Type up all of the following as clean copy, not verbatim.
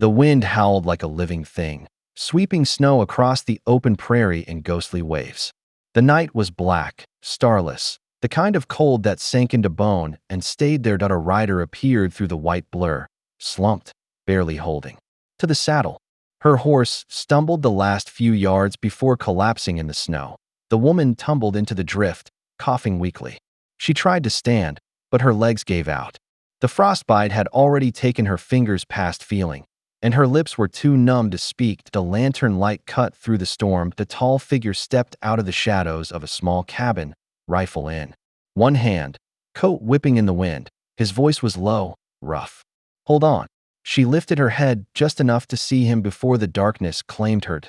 The wind howled like a living thing, sweeping snow across the open prairie in ghostly waves. The night was black, starless, the kind of cold that sank into bone and stayed there. A rider appeared through the white blur, slumped, barely holding to the saddle. Her horse stumbled the last few yards before collapsing in the snow. The woman tumbled into the drift, coughing weakly. She tried to stand, but her legs gave out. The frostbite had already taken her fingers past feeling, and her lips were too numb to speak. The lantern light cut through the storm. The tall figure stepped out of the shadows of a small cabin, rifle in one hand, coat whipping in the wind. His voice was low, rough. "Hold on." She lifted her head just enough to see him before the darkness claimed her.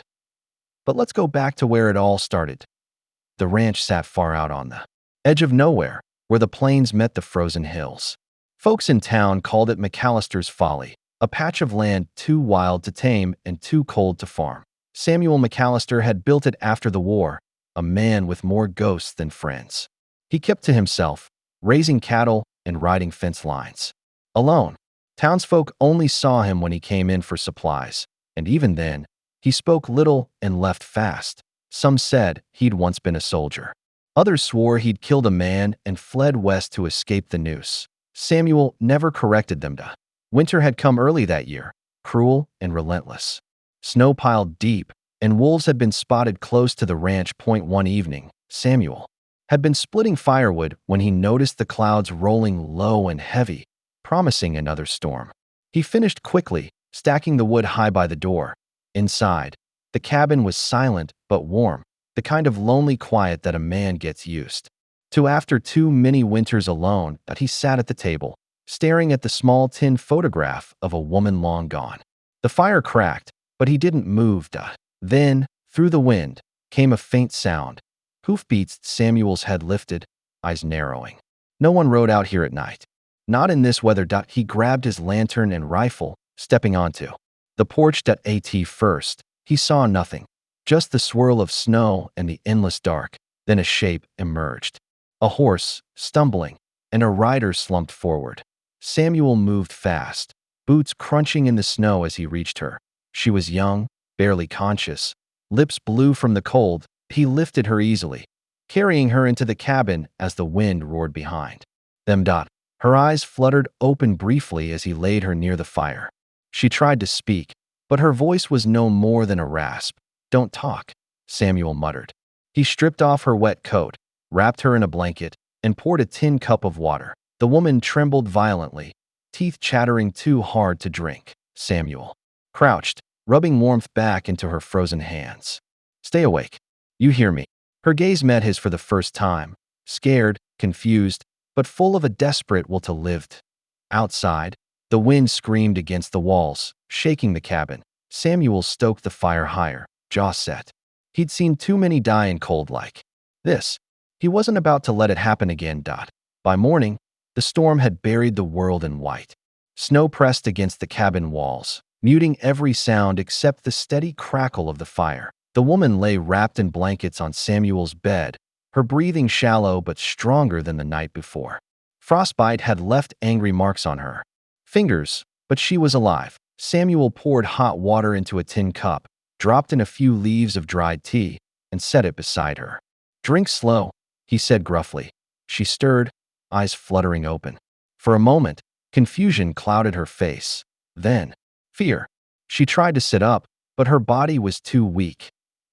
"But let's go back to where it all started." The ranch sat far out on the edge of nowhere, where the plains met the frozen hills. Folks in town called it McAllister's Folly, a patch of land too wild to tame and too cold to farm. Samuel McAllister had built it after the war, a man with more ghosts than friends. He kept to himself, raising cattle and riding fence lines. Alone, townsfolk only saw him when he came in for supplies, and even then, he spoke little and left fast. Some said he'd once been a soldier. Others swore he'd killed a man and fled west to escape the noose. Samuel never corrected them. Winter had come early that year, cruel and relentless. Snow piled deep, and wolves had been spotted close to the ranch point. One evening, Samuel had been splitting firewood when he noticed the clouds rolling low and heavy, promising another storm. He finished quickly, stacking the wood high by the door. Inside, the cabin was silent but warm, the kind of lonely quiet that a man gets used to after too many winters alone. But he sat at the table, staring at the small tin photograph of a woman long gone. The fire cracked, but he didn't move. Then, through the wind, came a faint sound. Hoofbeats. Samuel's head lifted, eyes narrowing. No one rode out here at night. Not in this weather. He grabbed his lantern and rifle, stepping onto the porch. At first, he saw nothing, just the swirl of snow and the endless dark. Then a shape emerged. A horse, stumbling, and a rider slumped forward. Samuel moved fast, boots crunching in the snow as he reached her. She was young, barely conscious, lips blue from the cold. He lifted her easily, carrying her into the cabin as the wind roared behind them. Her eyes fluttered open briefly as he laid her near the fire. She tried to speak, but her voice was no more than a rasp. "Don't talk," Samuel muttered. He stripped off her wet coat, wrapped her in a blanket, and poured a tin cup of water. The woman trembled violently, teeth chattering too hard to drink. Samuel crouched, rubbing warmth back into her frozen hands. "Stay awake. You hear me?" Her gaze met his for the first time, scared, confused, but full of a desperate will to live. Outside, the wind screamed against the walls, shaking the cabin. Samuel stoked the fire higher, jaw set. He'd seen too many die in cold like this. He wasn't about to let it happen again. By morning, the storm had buried the world in white. Snow pressed against the cabin walls, muting every sound except the steady crackle of the fire. The woman lay wrapped in blankets on Samuel's bed, her breathing shallow but stronger than the night before. Frostbite had left angry marks on her fingers, but she was alive. Samuel poured hot water into a tin cup, dropped in a few leaves of dried tea, and set it beside her. "Drink slow," he said gruffly. She stirred, eyes fluttering open. For a moment, confusion clouded her face. Then, fear. She tried to sit up, but her body was too weak.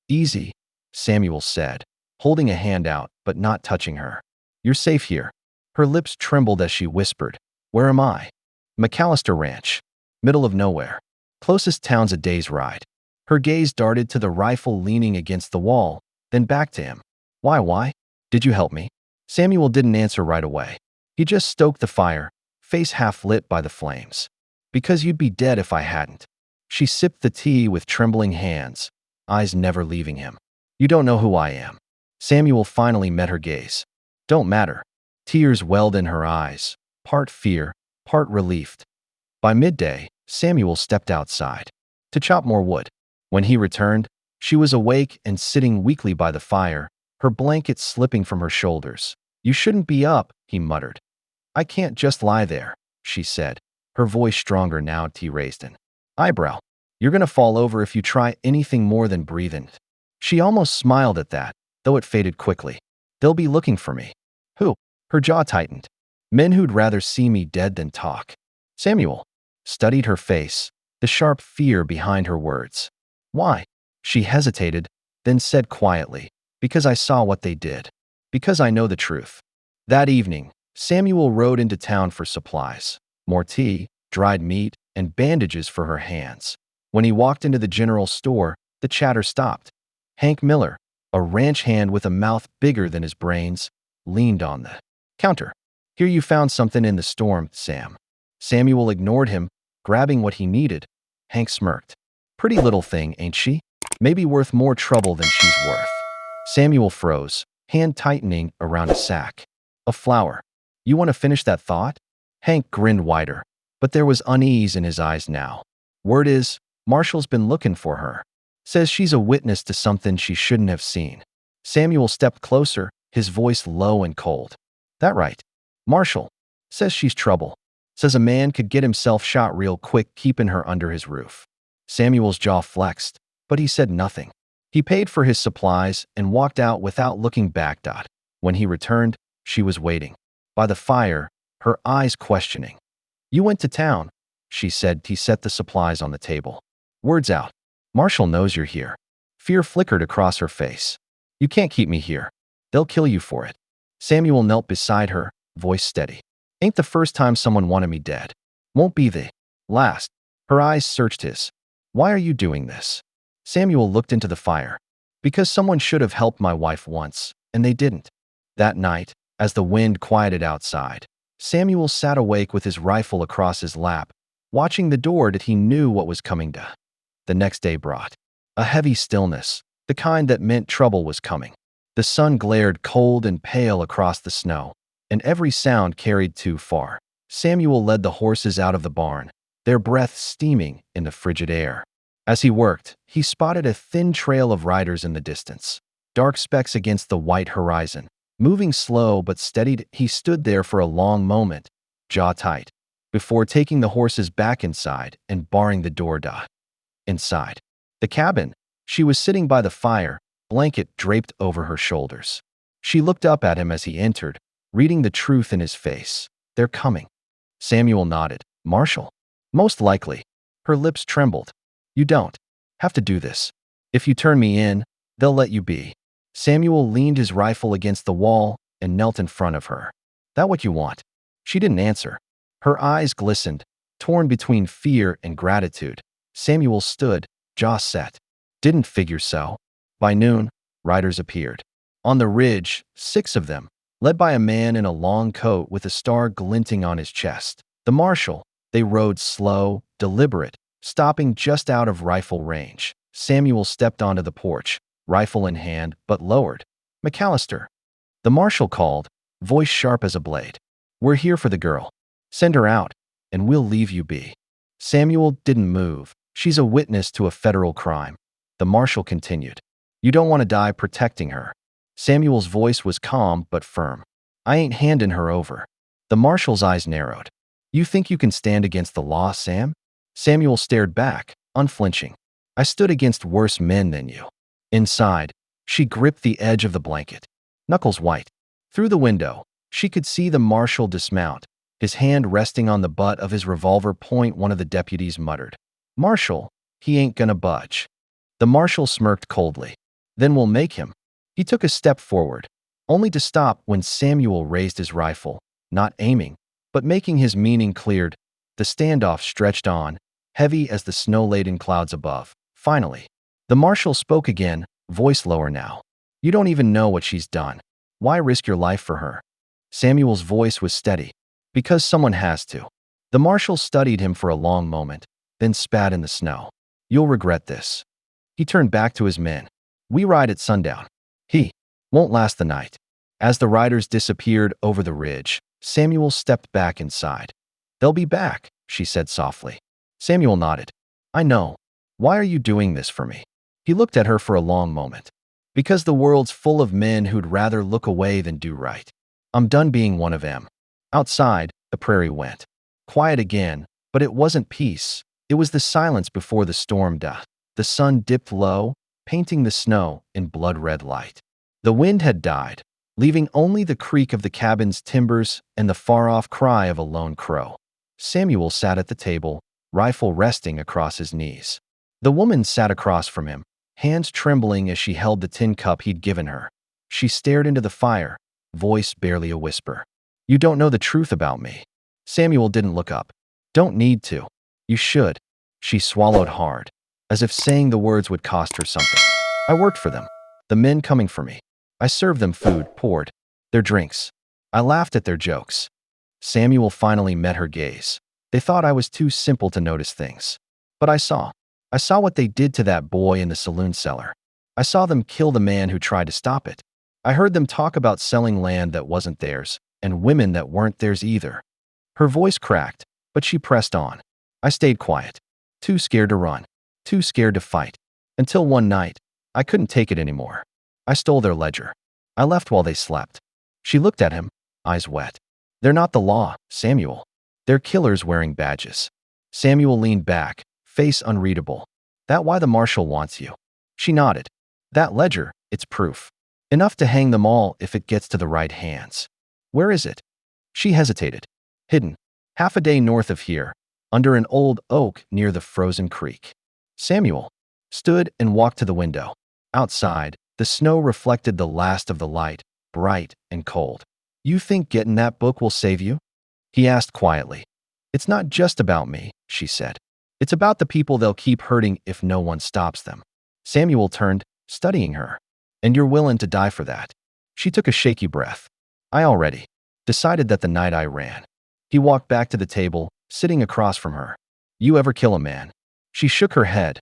"Easy," Samuel said, holding a hand out but not touching her. "You're safe here." Her lips trembled as she whispered, "Where am I?" "McAllister Ranch. Middle of nowhere. Closest town's a day's ride." Her gaze darted to the rifle leaning against the wall, then back to him. Why? Did you help me?" Samuel didn't answer right away. He just stoked the fire, face half lit by the flames. "Because you'd be dead if I hadn't." She sipped the tea with trembling hands, eyes never leaving him. "You don't know who I am." Samuel finally met her gaze. "Don't matter." Tears welled in her eyes, part fear, part relief. By midday, Samuel stepped outside to chop more wood. When he returned, she was awake and sitting weakly by the fire, her blanket slipping from her shoulders. "You shouldn't be up," he muttered. "I can't just lie there," she said, her voice stronger now. Tea raised in Eyebrow. You're gonna fall over if you try anything more than breathing. She almost smiled at that, though it faded quickly. They'll be looking for me. Who? Her jaw tightened. Men who'd rather see me dead than talk. Samuel studied her face, the sharp fear behind her words. Why? She hesitated, then said quietly, because I saw what they did. Because I know the truth. That evening, Samuel rode into town for supplies. More tea, dried meat, and bandages for her hands. When he walked into the general store, the chatter stopped. Hank Miller, a ranch hand with a mouth bigger than his brains, leaned on the counter. Here you found something in the storm, Sam. Samuel ignored him, grabbing what he needed. Hank smirked. Pretty little thing, ain't she? Maybe worth more trouble than she's worth. Samuel froze, hand tightening around a sack. A flower. You want to finish that thought? Hank grinned wider, but there was unease in his eyes now. Word is, Marshall's been looking for her. Says she's a witness to something she shouldn't have seen. Samuel stepped closer, his voice low and cold. That right. Marshall. Says she's trouble. Says a man could get himself shot real quick keeping her under his roof. Samuel's jaw flexed, but he said nothing. He paid for his supplies and walked out without looking back. When he returned, she was waiting. By the fire, her eyes questioning. You went to town, she said. He set the supplies on the table. Words out. Marshall knows you're here. Fear flickered across her face. You can't keep me here. They'll kill you for it. Samuel knelt beside her, voice steady. Ain't the first time someone wanted me dead. Won't be the last. Her eyes searched his. Why are you doing this? Samuel looked into the fire. Because someone should have helped my wife once, and they didn't. That night, as the wind quieted outside, Samuel sat awake with his rifle across his lap, watching the door that he knew what was coming to. The next day brought a heavy stillness, the kind that meant trouble was coming. The sun glared cold and pale across the snow, and every sound carried too far. Samuel led the horses out of the barn, their breath steaming in the frigid air. As he worked, he spotted a thin trail of riders in the distance, dark specks against the white horizon. Moving slow but steady, he stood there for a long moment, jaw tight, before taking the horses back inside and barring the door. Inside the cabin, she was sitting by the fire, blanket draped over her shoulders. She looked up at him as he entered, reading the truth in his face. They're coming. Samuel nodded. Marshall? Most likely. Her lips trembled. You don't have to do this. If you turn me in, they'll let you be. Samuel leaned his rifle against the wall and knelt in front of her. That what you want? She didn't answer. Her eyes glistened, torn between fear and gratitude. Samuel stood, jaw set. Didn't figure so. By noon, riders appeared. On the ridge, 6 of them, led by a man in a long coat with a star glinting on his chest. The marshal. They rode slow, deliberate, stopping just out of rifle range. Samuel stepped onto the porch, rifle in hand, but lowered. McAllister. The marshal called, voice sharp as a blade. We're here for the girl. Send her out, and we'll leave you be. Samuel didn't move. She's a witness to a federal crime. The marshal continued. You don't want to die protecting her. Samuel's voice was calm but firm. I ain't handing her over. The marshal's eyes narrowed. You think you can stand against the law, Sam? Samuel stared back, unflinching. I stood against worse men than you. Inside, she gripped the edge of the blanket, knuckles white. Through the window, she could see the marshal dismount, his hand resting on the butt of his revolver. One of the deputies muttered. Marshal, he ain't gonna budge. The marshal smirked coldly. Then we'll make him. He took a step forward, only to stop when Samuel raised his rifle, not aiming, but making his meaning clear. The standoff stretched on, heavy as the snow-laden clouds above. Finally, the marshal spoke again, voice lower now. You don't even know what she's done. Why risk your life for her? Samuel's voice was steady. Because someone has to. The marshal studied him for a long moment, then spat in the snow. You'll regret this. He turned back to his men. We ride at sundown. He won't last the night. As the riders disappeared over the ridge, Samuel stepped back inside. They'll be back, she said softly. Samuel nodded. I know. Why are you doing this for me? He looked at her for a long moment. Because the world's full of men who'd rather look away than do right. I'm done being one of them. Outside, the prairie went quiet again, but it wasn't peace. It was the silence before the storm. The sun dipped low, painting the snow in blood-red light. The wind had died, leaving only the creak of the cabin's timbers and the far-off cry of a lone crow. Samuel sat at the table, rifle resting across his knees. The woman sat across from him, hands trembling as she held the tin cup he'd given her. She stared into the fire, voice barely a whisper. "You don't know the truth about me." Samuel didn't look up. "Don't need to. You should." She swallowed hard, as if saying the words would cost her something. "I worked for them. The men coming for me. I served them food, poured their drinks. I laughed at their jokes." Samuel finally met her gaze. "They thought I was too simple to notice things. But I saw. I saw what they did to that boy in the saloon cellar. I saw them kill the man who tried to stop it. I heard them talk about selling land that wasn't theirs, and women that weren't theirs either." Her voice cracked, but she pressed on. "I stayed quiet. Too scared to run. Too scared to fight. Until one night, I couldn't take it anymore. I stole their ledger. I left while they slept." She looked at him, eyes wet. "They're not the law, Samuel. They're killers wearing badges." Samuel leaned back, face unreadable. "That why the marshal wants you?" She nodded. "That ledger, it's proof. Enough to hang them all if it gets to the right hands." "Where is it?" She hesitated. "Hidden. Half a day north of here, under an old oak near the frozen creek." Samuel stood and walked to the window. Outside, the snow reflected the last of the light, bright and cold. "You think getting that book will save you?" he asked quietly. "It's not just about me," she said. "It's about the people they'll keep hurting if no one stops them." Samuel turned, studying her. "And you're willing to die for that?" She took a shaky breath. "I already decided that the night I ran." He walked back to the table, sitting across from her. "You ever kill a man?" She shook her head.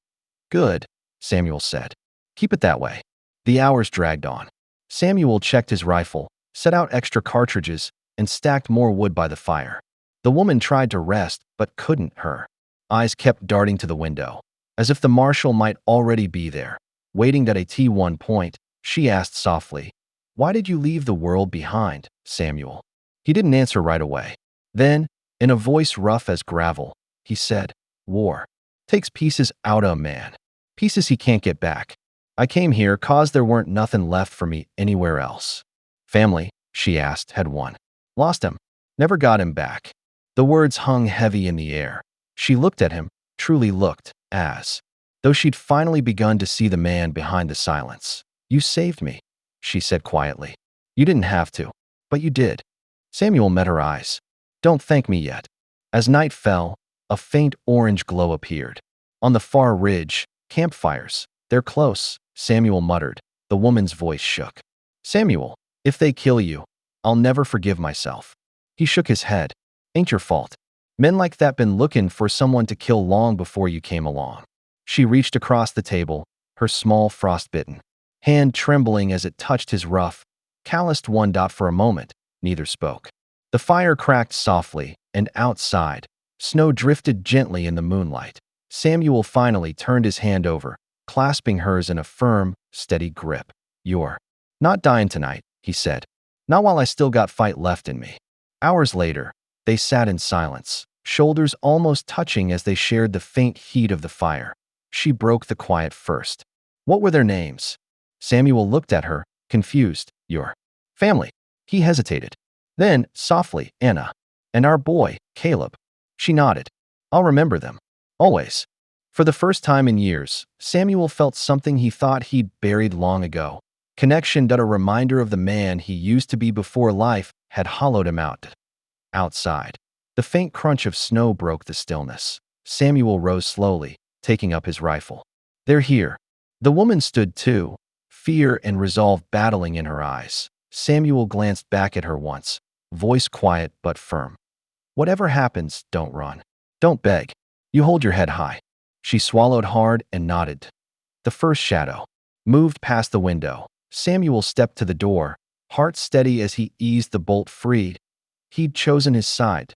"Good," Samuel said. "Keep it that way." The hours dragged on. Samuel checked his rifle, set out extra cartridges, and stacked more wood by the fire. The woman tried to rest, but couldn't. Her eyes kept darting to the window, as if the marshal might already be there. Waiting at a T1 point, she asked softly, "Why did you leave the world behind, Samuel?" He didn't answer right away. Then, in a voice rough as gravel, he said, "War takes pieces out of a man. Pieces he can't get back. I came here 'cause there weren't nothing left for me anywhere else." "Family," she asked, had one. "Lost him. Never got him back." The words hung heavy in the air. She looked at him, truly looked, as though she'd finally begun to see the man behind the silence. "You saved me," she said quietly. "You didn't have to, but you did." Samuel met her eyes. "Don't thank me yet." As night fell, a faint orange glow appeared. On the far ridge, campfires. "They're close," Samuel muttered. The woman's voice shook. "Samuel, if they kill you, I'll never forgive myself." He shook his head. "Ain't your fault. Men like that been looking for someone to kill long before you came along." She reached across the table, her small frostbitten hand trembling as it touched his rough, calloused one. For a moment, neither spoke. The fire cracked softly, and outside, snow drifted gently in the moonlight. Samuel finally turned his hand over, clasping hers in a firm, steady grip. "You're not dying tonight," he said. "Not while I still got fight left in me." Hours later, they sat in silence, shoulders almost touching as they shared the faint heat of the fire. She broke the quiet first. "What were their names?" Samuel looked at her, confused. "Your family." He hesitated. Then, softly, "Anna. And our boy, Caleb." She nodded. "I'll remember them. Always." For the first time in years, Samuel felt something he thought he'd buried long ago. Connection, a reminder of the man he used to be before life had hollowed him out. Outside, the faint crunch of snow broke the stillness. Samuel rose slowly, taking up his rifle. "They're here." The woman stood too, fear and resolve battling in her eyes. Samuel glanced back at her once, voice quiet but firm. "Whatever happens, don't run. Don't beg. You hold your head high." She swallowed hard and nodded. The first shadow moved past the window. Samuel stepped to the door, heart steady as he eased the bolt free. He'd chosen his side.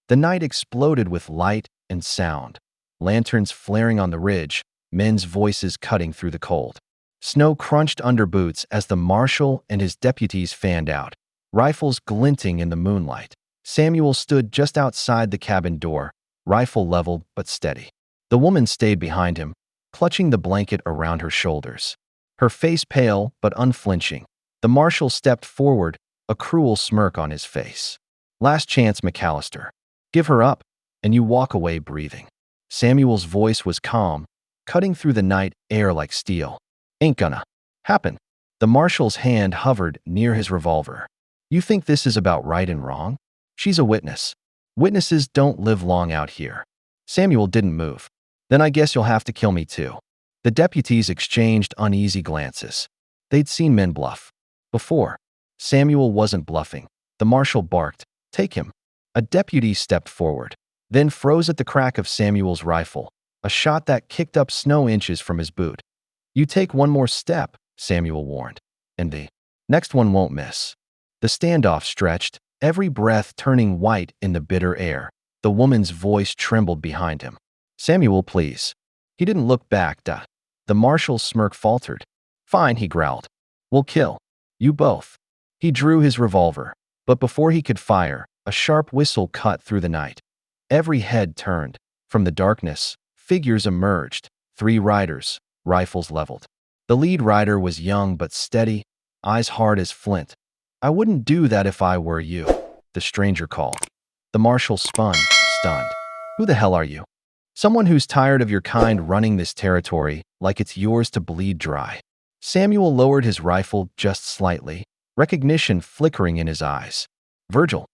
The night exploded with light and sound. Lanterns flaring on the ridge, men's voices cutting through the cold. Snow crunched under boots as the marshal and his deputies fanned out, rifles glinting in the moonlight. Samuel stood just outside the cabin door, rifle leveled but steady. The woman stayed behind him, clutching the blanket around her shoulders. Her face pale but unflinching, the marshal stepped forward, a cruel smirk on his face. Last chance, McAllister. Give her up, and you walk away breathing. Samuel's voice was calm, cutting through the night air like steel. Ain't gonna happen. The marshal's hand hovered near his revolver. You think this is about right and wrong? She's a witness. Witnesses don't live long out here. Samuel didn't move. Then I guess you'll have to kill me too. The deputies exchanged uneasy glances. They'd seen men bluff before. Samuel wasn't bluffing. The marshal barked, "Take him." A deputy stepped forward, then froze at the crack of Samuel's rifle, a shot that kicked up snow inches from his boot. You take one more step, Samuel warned, and the next one won't miss. The standoff stretched, every breath turning white in the bitter air. The woman's voice trembled behind him. Samuel, please. He didn't look back. The marshal's smirk faltered. Fine, he growled. We'll kill you both. He drew his revolver, but before he could fire, a sharp whistle cut through the night. Every head turned. From the darkness, figures emerged. 3 riders, rifles leveled. The lead rider was young but steady, eyes hard as flint. I wouldn't do that if I were you, the stranger called. The marshal spun, stunned. Who the hell are you? Someone who's tired of your kind running this territory like it's yours to bleed dry. Samuel lowered his rifle just slightly, recognition flickering in his eyes. Virgil.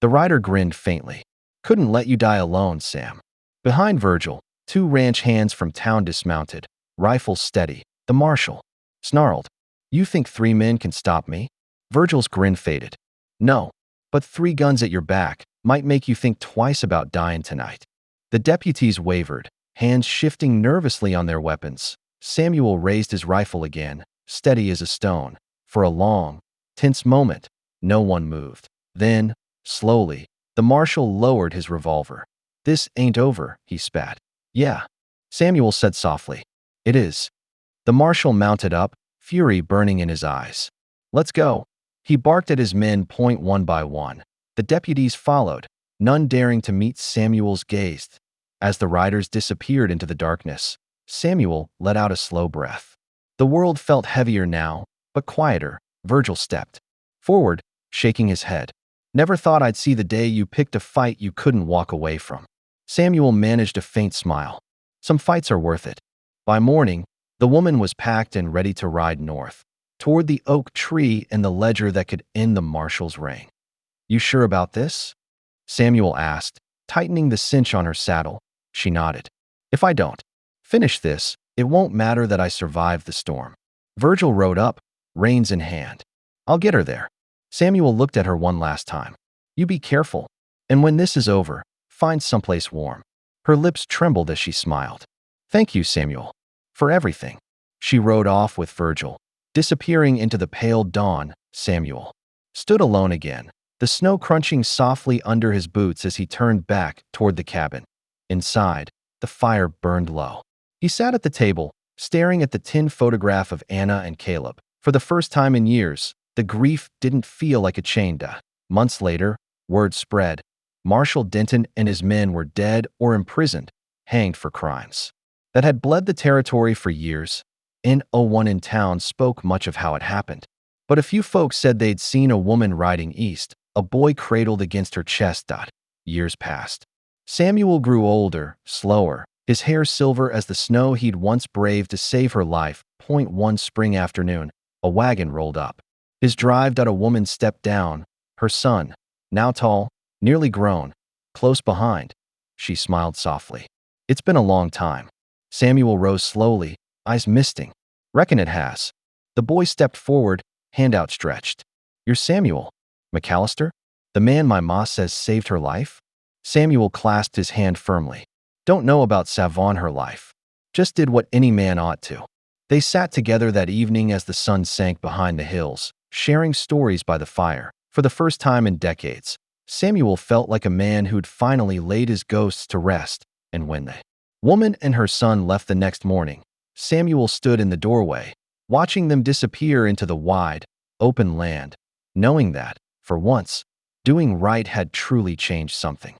The rider grinned faintly. Couldn't let you die alone, Sam. Behind Virgil, 2 ranch hands from town dismounted, rifles steady. The marshal snarled. You think 3 men can stop me? Virgil's grin faded. No, but 3 guns at your back might make you think twice about dying tonight. The deputies wavered, hands shifting nervously on their weapons. Samuel raised his rifle again, steady as a stone. For a long, tense moment, no one moved. Then, slowly, the marshal lowered his revolver. This ain't over, he spat. Yeah, Samuel said softly. It is. The marshal mounted up, fury burning in his eyes. Let's go. He barked at his men, point one by one. The deputies followed, none daring to meet Samuel's gaze. As the riders disappeared into the darkness, Samuel let out a slow breath. The world felt heavier now, but quieter. Virgil stepped forward, shaking his head. Never thought I'd see the day you picked a fight you couldn't walk away from. Samuel managed a faint smile. Some fights are worth it. By morning, the woman was packed and ready to ride north, toward the oak tree and the ledger that could end the marshal's reign. You sure about this? Samuel asked, tightening the cinch on her saddle. She nodded. If I don't finish this, it won't matter that I survived the storm. Virgil rode up, reins in hand. I'll get her there. Samuel looked at her one last time. You be careful, and when this is over, find someplace warm. Her lips trembled as she smiled. Thank you, Samuel, for everything. She rode off with Virgil, disappearing into the pale dawn. Samuel stood alone again, the snow crunching softly under his boots as he turned back toward the cabin. Inside, the fire burned low. He sat at the table, staring at the tin photograph of Anna and Caleb. For the first time in years, the grief didn't feel like a chain. Months later, word spread. Marshal Denton and his men were dead or imprisoned, hanged for crimes that had bled the territory for years. No one in town spoke much of how it happened, but a few folks said they'd seen a woman riding east, a boy cradled against her chest. Years passed. Samuel grew older, slower, his hair silver as the snow he'd once braved to save her life. One spring afternoon, a wagon rolled up. His drive. A woman stepped down, her son, now tall, nearly grown, close behind. She smiled softly. It's been a long time. Samuel rose slowly, eyes misting. Reckon it has. The boy stepped forward, hand outstretched. You're Samuel McAllister? The man my ma says saved her life? Samuel clasped his hand firmly. Don't know about saving her life. Just did what any man ought to. They sat together that evening as the sun sank behind the hills, sharing stories by the fire. For the first time in decades, Samuel felt like a man who'd finally laid his ghosts to rest. And when the woman and her son left the next morning, Samuel stood in the doorway, watching them disappear into the wide, open land, knowing that, for once, doing right had truly changed something.